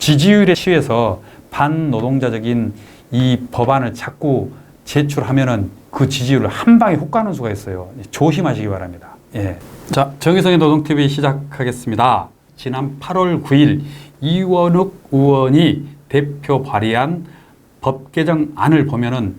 지지율에 취해서 반노동자적인 이 법안을 자꾸 제출하면은 그 지지율을 한 방에 훅 가는 수가 있어요. 조심하시기 바랍니다. 예. 자, 정의성의 노동TV 시작하겠습니다. 지난 8월 9일 이원욱 의원이 대표 발의한 법 개정안을 보면은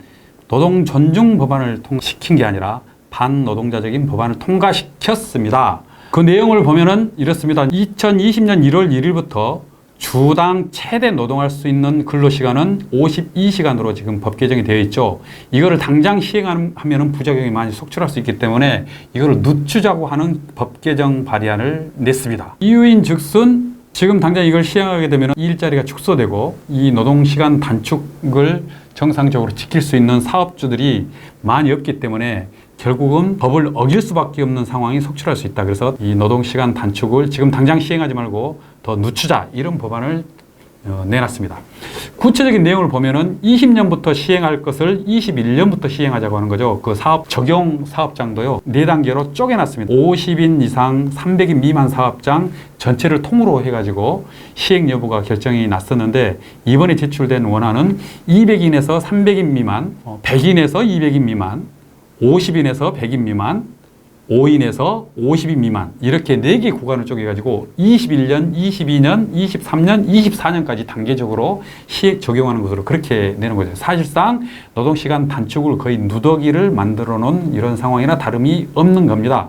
노동 존중 법안을 통과시킨 게 아니라 반노동자적인 법안을 통과시켰습니다. 그 내용을 보면은 이렇습니다. 2020년 1월 1일부터 주당 최대 노동할 수 있는 근로시간은 52시간으로 지금 법 개정이 되어 있죠. 이거를 당장 시행하면 부작용이 많이 속출할 수 있기 때문에 이거를 늦추자고 하는 법 개정 발의안을 냈습니다. 이유인 즉슨 지금 당장 이걸 시행하게 되면 일자리가 축소되고 이 노동시간 단축을 정상적으로 지킬 수 있는 사업주들이 많이 없기 때문에 결국은 법을 어길 수밖에 없는 상황이 속출할 수 있다. 그래서 이 노동시간 단축을 지금 당장 시행하지 말고 더 늦추자, 이런 법안을 내놨습니다. 구체적인 내용을 보면은 20년부터 시행할 것을 21년부터 시행하자고 하는 거죠. 그 사업 적용 사업장도요, 4단계로 쪼개놨습니다. 50인 이상 300인 미만 사업장 전체를 통으로 해가지고 시행 여부가 결정이 났었는데, 이번에 제출된 원안은 200인에서 300인 미만, 100인에서 200인 미만, 50인에서 100인 미만, 5인에서 50인 미만, 이렇게 4개 구간을 쪼개가지고 21년, 22년, 23년, 24년까지 단계적으로 시행 적용하는 것으로 그렇게 내는 거죠. 사실상 노동시간 단축을 거의 누더기를 만들어 놓은 이런 상황이나 다름이 없는 겁니다.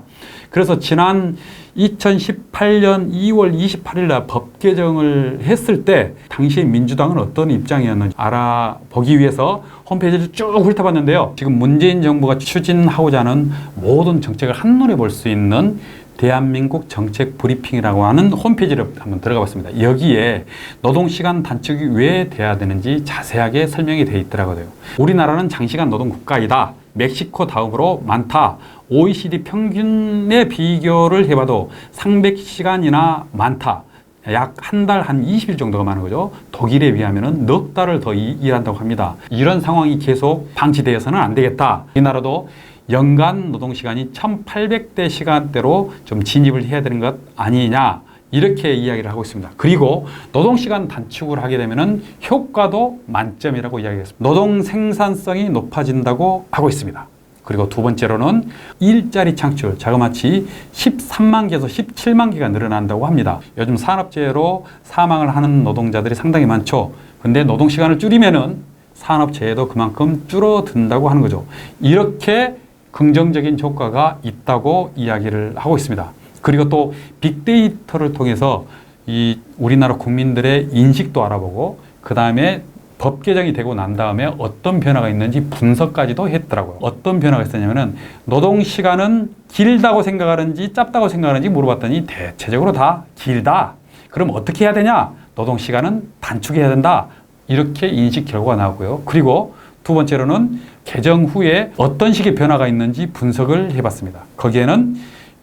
그래서 지난 2018년 2월 28일 날 법 개정을 했을 때 당시에 민주당은 어떤 입장이었는지 알아보기 위해서 홈페이지를 쭉 훑어봤는데요. 지금 문재인 정부가 추진하고자 하는 모든 정책을 한눈에 볼 수 있는 대한민국 정책 브리핑이라고 하는 홈페이지를 한번 들어가 봤습니다. 여기에 노동시간 단축이 왜 돼야 되는지 자세하게 설명이 되어 있더라고요. 우리나라는 장시간 노동 국가이다. 멕시코 다음으로 많다. OECD 평균의 비교를 해봐도 300시간이나 많다. 약 한 달 한 20일 정도가 많은 거죠. 독일에 비하면 넉 달을 더 일한다고 합니다. 이런 상황이 계속 방치되어서는 안 되겠다. 우리나라도 연간 노동시간이 1800대 시간대로 좀 진입을 해야 되는 것 아니냐, 이렇게 이야기를 하고 있습니다. 그리고 노동시간 단축을 하게 되면 효과도 만점이라고 이야기했습니다. 노동 생산성이 높아진다고 하고 있습니다. 그리고 두 번째로는 일자리 창출, 자그마치 13만 개에서 17만 개가 늘어난다고 합니다. 요즘 산업재해로 사망을 하는 노동자들이 상당히 많죠. 근데 노동시간을 줄이면은 산업재해도 그만큼 줄어든다고 하는 거죠. 이렇게 긍정적인 효과가 있다고 이야기를 하고 있습니다. 그리고 또 빅데이터를 통해서 이 우리나라 국민들의 인식도 알아보고, 그 다음에 법 개정이 되고 난 다음에 어떤 변화가 있는지 분석까지도 했더라고요. 어떤 변화가 있었냐면은 노동시간은 길다고 생각하는지 짧다고 생각하는지 물어봤더니 대체적으로 다 길다. 그럼 어떻게 해야 되냐? 노동시간은 단축해야 된다. 이렇게 인식 결과가 나왔고요. 그리고 두 번째로는 개정 후에 어떤 식의 변화가 있는지 분석을 해봤습니다. 거기에는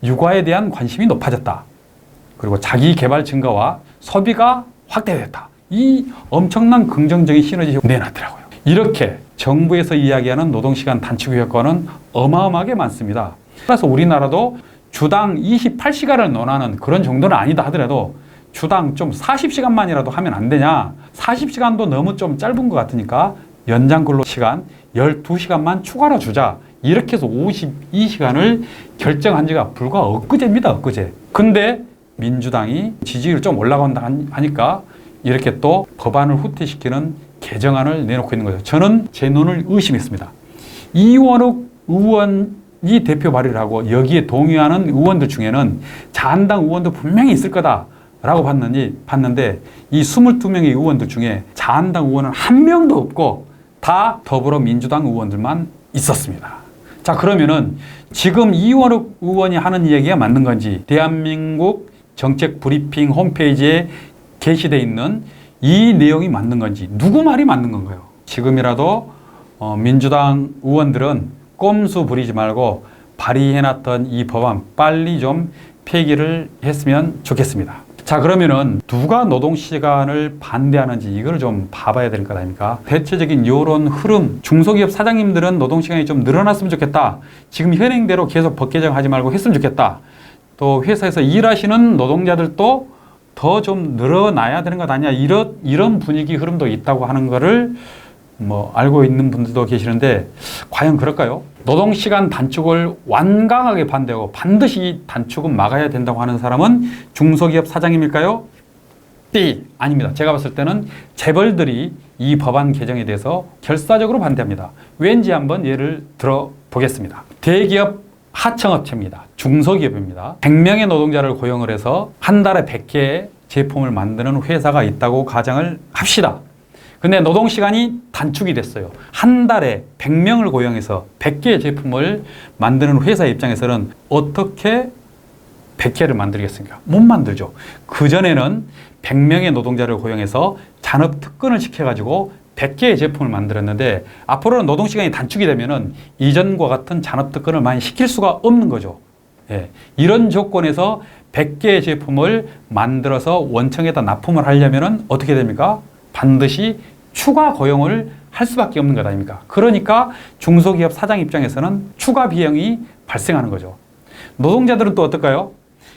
육아에 대한 관심이 높아졌다. 그리고 자기 개발 증가와 소비가 확대됐다. 이 엄청난 긍정적인 시너지를 내놨더라고요. 이렇게 정부에서 이야기하는 노동시간 단축 효과는 어마어마하게 많습니다. 그래서 우리나라도 주당 28시간을 논하는 그런 정도는 아니다 하더라도 주당 좀 40시간만이라도 하면 안 되냐. 40시간도 너무 좀 짧은 것 같으니까 연장 근로시간 12시간만 추가로 주자. 이렇게 해서 52시간을 결정한 지가 불과 엊그제입니다. 엊그제. 근데 민주당이 지지율이 좀 올라간다 하니까 이렇게 또 법안을 후퇴시키는 개정안을 내놓고 있는 거죠. 저는 제 눈을 의심했습니다. 이원욱 의원이 대표 발의를 하고 여기에 동의하는 의원들 중에는 자한당 의원도 분명히 있을 거다라고 봤는데 이 22명의 의원들 중에 자한당 의원은 한 명도 없고 다 더불어민주당 의원들만 있었습니다. 자, 그러면은 지금 이원욱 의원이 하는 얘기가 맞는 건지, 대한민국 정책 브리핑 홈페이지에 게시되어 있는 이 내용이 맞는 건지, 누구 말이 맞는 건가요? 지금이라도 민주당 의원들은 꼼수 부리지 말고 발의해놨던 이 법안 빨리 좀 폐기를 했으면 좋겠습니다. 자, 그러면은 누가 노동시간을 반대하는지 이걸 좀 봐봐야 될 것 아닙니까? 대체적인 여론 흐름, 중소기업 사장님들은 노동시간이 좀 늘어났으면 좋겠다. 지금 현행대로 계속 법 개정하지 말고 했으면 좋겠다. 또 회사에서 일하시는 노동자들도 더 좀 늘어나야 되는 것 아니냐, 이런 분위기 흐름도 있다고 하는 거를 뭐 알고 있는 분들도 계시는데 과연 그럴까요? 노동시간 단축을 완강하게 반대하고 반드시 단축은 막아야 된다고 하는 사람은 중소기업 사장님일까요? B. 아닙니다. 제가 봤을 때는 재벌들이 이 법안 개정에 대해서 결사적으로 반대합니다. 왠지 한번 예를 들어 보겠습니다. 대기업 하청업체입니다. 중소기업입니다. 100명의 노동자를 고용을 해서 한 달에 100개의 제품을 만드는 회사가 있다고 가정을 합시다. 근데 노동시간이 단축이 됐어요. 한 달에 100명을 고용해서 100개의 제품을 만드는 회사 입장에서는 어떻게 100개를 만들겠습니까? 못 만들죠. 그전에는 100명의 노동자를 고용해서 잔업특근을 시켜가지고 100개의 제품을 만들었는데 앞으로는 노동시간이 단축이 되면은 이전과 같은 잔업특근을 많이 시킬 수가 없는 거죠. 예. 이런 조건에서 100개의 제품을 만들어서 원청에다 납품을 하려면은 어떻게 됩니까? 반드시 추가 고용을 할 수밖에 없는 것 아닙니까? 그러니까 중소기업 사장 입장에서는 추가 비용이 발생하는 거죠. 노동자들은 또 어떨까요?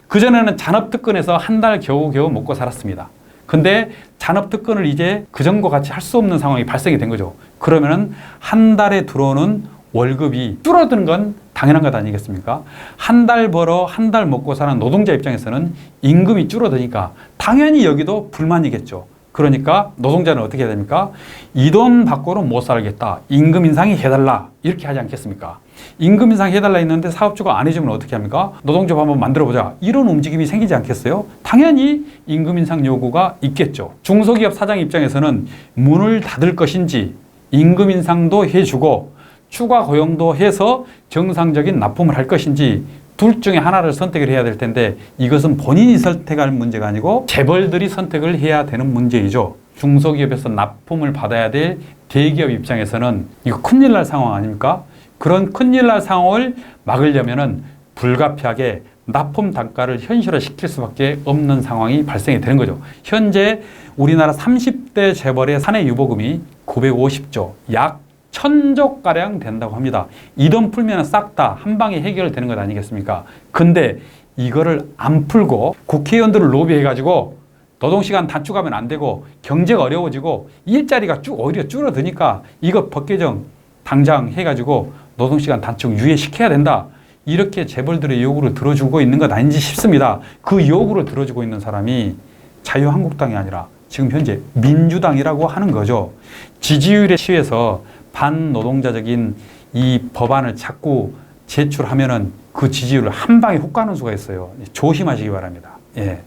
그전에는 잔업특근에서 한 달 겨우겨우 먹고 살았습니다. 근데 잔업특근을 이제 그전과 같이 할 수 없는 상황이 발생이 된 거죠. 그러면은 한 달에 들어오는 월급이 줄어드는 건 당연한 것 아니겠습니까? 한 달 벌어 한 달 먹고 사는 노동자 입장에서는 임금이 줄어드니까 당연히 여기도 불만이겠죠. 그러니까 노동자는 어떻게 해야 됩니까? 이 돈 받고는 못 살겠다. 임금 인상이 해달라. 이렇게 하지 않겠습니까? 임금 인상 해달라 했는데 사업주가 안 해주면 어떻게 합니까? 노동조합 한번 만들어보자. 이런 움직임이 생기지 않겠어요? 당연히 임금 인상 요구가 있겠죠. 중소기업 사장 입장에서는 문을 닫을 것인지 임금 인상도 해주고 추가 고용도 해서 정상적인 납품을 할 것인지 둘 중에 하나를 선택을 해야 될 텐데 이것은 본인이 선택할 문제가 아니고 재벌들이 선택을 해야 되는 문제이죠. 중소기업에서 납품을 받아야 될 대기업 입장에서는 이거 큰일 날 상황 아닙니까? 그런 큰일 날 상황을 막으려면은 불가피하게 납품 단가를 현실화시킬 수밖에 없는 상황이 발생이 되는 거죠. 현재 우리나라 30대 재벌의 사내 유보금이 950조, 약 1000조가량 된다고 합니다. 이 돈 풀면 싹 다 한 방에 해결되는 것 아니겠습니까? 근데 이거를 안 풀고 국회의원들을 로비해가지고 노동시간 단축하면 안 되고 경제가 어려워지고 일자리가 오히려 줄어드니까 이거 법 개정 당장 해가지고 노동시간 단축 유예시켜야 된다. 이렇게 재벌들의 요구를 들어주고 있는 것 아닌지 싶습니다. 그 요구를 들어주고 있는 사람이 자유한국당이 아니라 지금 현재 민주당이라고 하는 거죠. 지지율에 취해서 반노동자적인 이 법안을 자꾸 제출하면은 그 지지율을 한 방에 훅 가는 수가 있어요. 조심하시기 바랍니다. 예.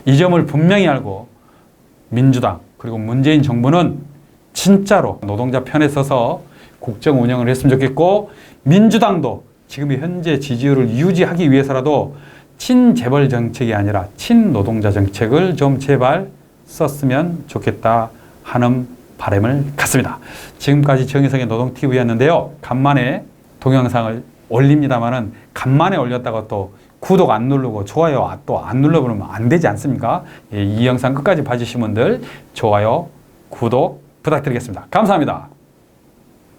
이 점을 분명히 알고 민주당 그리고 문재인 정부는 진짜로 노동자 편에 서서 국정 운영을 했으면 좋겠고 민주당도 지금 현재 지지율을 유지하기 위해서라도 친재벌 정책이 아니라 친노동자 정책을 좀 제발 썼으면 좋겠다 하는 바람을 갖습니다. 지금까지 정의성의 노동TV였는데요. 간만에 동영상을 올립니다만은 간만에 올렸다가 또 구독 안 누르고 좋아요 또 안 눌러보면 안 되지 않습니까? 이 영상 끝까지 봐주신 분들 좋아요, 구독 부탁드리겠습니다. 감사합니다.